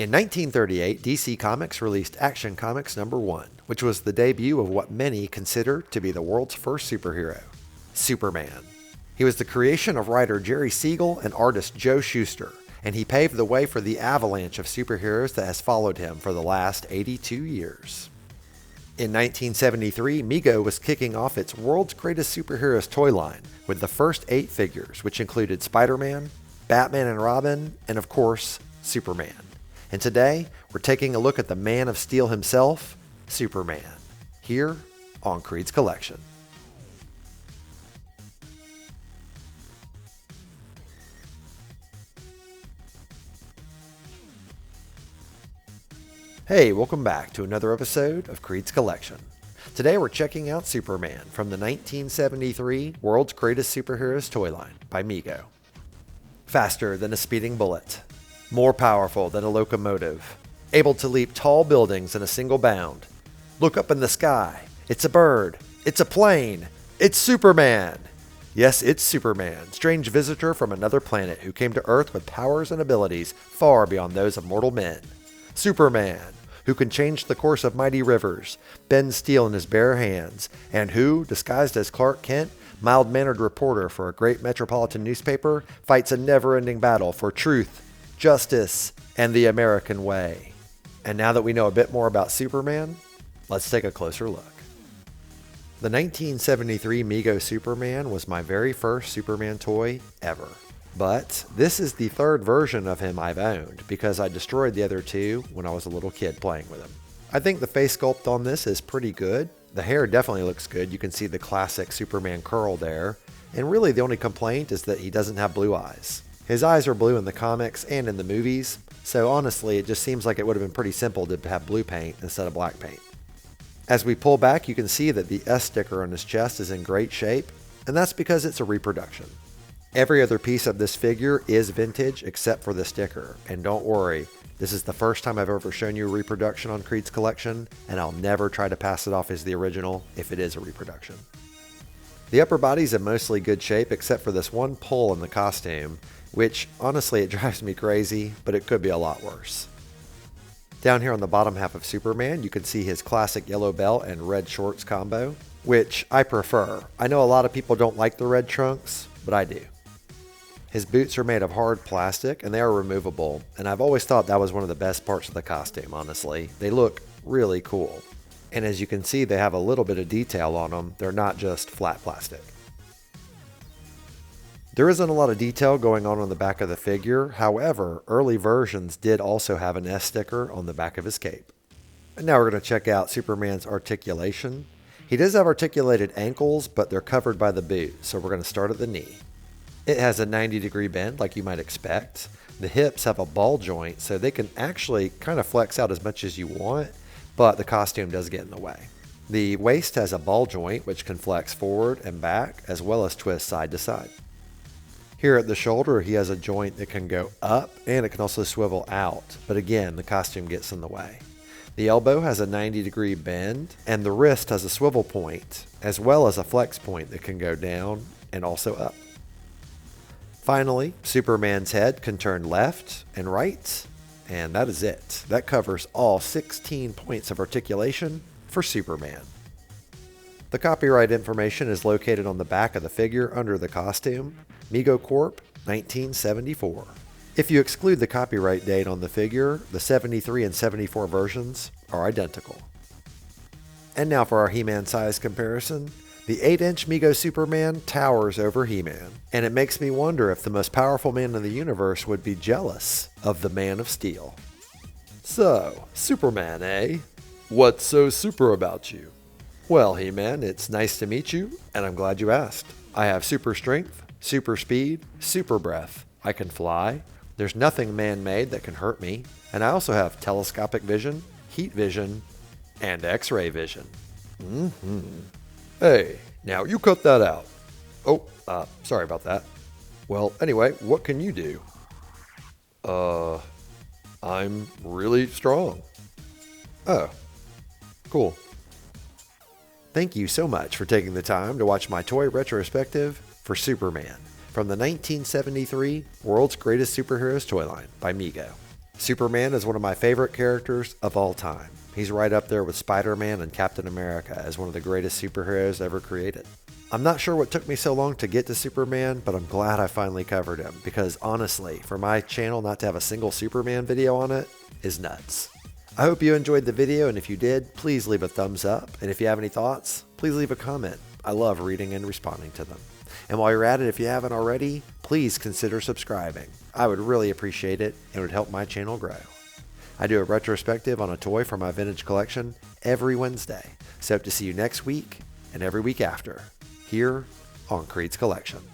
In 1938, DC Comics released Action Comics #1, which was the debut of what many consider to be the world's first superhero, Superman. He was the creation of writer Jerry Siegel and artist Joe Shuster, and he paved the way for the avalanche of superheroes that has followed him for the last 82 years. In 1973, Mego was kicking off its World's Greatest Superheroes toy line with the first 8 figures, which included Spider-Man, Batman and Robin, and of course, Superman. And today, we're taking a look at the Man of Steel himself, Superman, here on Creed's Collection. Hey, welcome back to another episode of Creed's Collection. Today we're checking out Superman from the 1973 World's Greatest Superheroes toy line by Mego. Faster than a speeding bullet, more powerful than a locomotive, able to leap tall buildings in a single bound. Look up in the sky, it's a bird, it's a plane, it's Superman! Yes, it's Superman, strange visitor from another planet who came to Earth with powers and abilities far beyond those of mortal men. Superman, who can change the course of mighty rivers, bend steel in his bare hands, and who, disguised as Clark Kent, mild-mannered reporter for a great metropolitan newspaper, fights a never-ending battle for truth, justice, and the American way. And now that we know a bit more about Superman, let's take a closer look. The 1973 Mego Superman was my very first Superman toy ever. But this is the third version of him I've owned because I destroyed the other two when I was a little kid playing with him. I think the face sculpt on this is pretty good. The hair definitely looks good. You can see the classic Superman curl there. And really the only complaint is that he doesn't have blue eyes. His eyes are blue in the comics and in the movies, so honestly it just seems like it would have been pretty simple to have blue paint instead of black paint. As we pull back, you can see that the S sticker on his chest is in great shape, and that's because it's a reproduction. Every other piece of this figure is vintage except for the sticker, and don't worry, this is the first time I've ever shown you a reproduction on Creed's Collection, and I'll never try to pass it off as the original if it is a reproduction. The upper body's in mostly good shape except for this one pull in the costume, which honestly it drives me crazy, but it could be a lot worse. Down here on the bottom half of Superman, you can see his classic yellow belt and red shorts combo, which I prefer. I know a lot of people don't like the red trunks, but I do. His boots are made of hard plastic and they are removable, and I've always thought that was one of the best parts of the costume, honestly. They look really cool. And as you can see, they have a little bit of detail on them. They're not just flat plastic. There isn't a lot of detail going on the back of the figure. However, early versions did also have an S sticker on the back of his cape. And now we're going to check out Superman's articulation. He does have articulated ankles, but they're covered by the boot, so we're going to start at the knee. It has a 90-degree bend like you might expect. The hips have a ball joint, so they can actually kind of flex out as much as you want, but the costume does get in the way. The waist has a ball joint which can flex forward and back, as well as twist side to side. Here at the shoulder, he has a joint that can go up and it can also swivel out, but again, the costume gets in the way. The elbow has a 90-degree bend, and the wrist has a swivel point, as well as a flex point that can go down and also up. Finally, Superman's head can turn left and right, and that is it. That covers all 16 points of articulation for Superman. The copyright information is located on the back of the figure under the costume, Mego Corp, 1974. If you exclude the copyright date on the figure, the 73 and 74 versions are identical. And now for our He-Man size comparison. The 8-inch Mego Superman towers over He-Man, and it makes me wonder if the most powerful man in the universe would be jealous of the Man of Steel. So, Superman, eh? What's so super about you? Well, He-Man, it's nice to meet you, and I'm glad you asked. I have super strength, super speed, super breath. I can fly. There's nothing man-made that can hurt me. And I also have telescopic vision, heat vision, and X-ray vision. Hey, now you cut that out. Oh, sorry about that. Well, anyway, what can you do? I'm really strong. Oh, cool. Thank you so much for taking the time to watch my toy retrospective for Superman from the 1973 World's Greatest Superheroes toy line by Mego. Superman is one of my favorite characters of all time. He's right up there with Spider-Man and Captain America as one of the greatest superheroes ever created. I'm not sure what took me so long to get to Superman, but I'm glad I finally covered him because honestly, for my channel not to have a single Superman video on it is nuts. I hope you enjoyed the video, and if you did, please leave a thumbs up, and if you have any thoughts, please leave a comment. I love reading and responding to them. And while you're at it, if you haven't already, please consider subscribing. I would really appreciate it and it would help my channel grow. I do a retrospective on a toy from my vintage collection every Wednesday, so hope to see you next week and every week after, here on KREED'S Collection.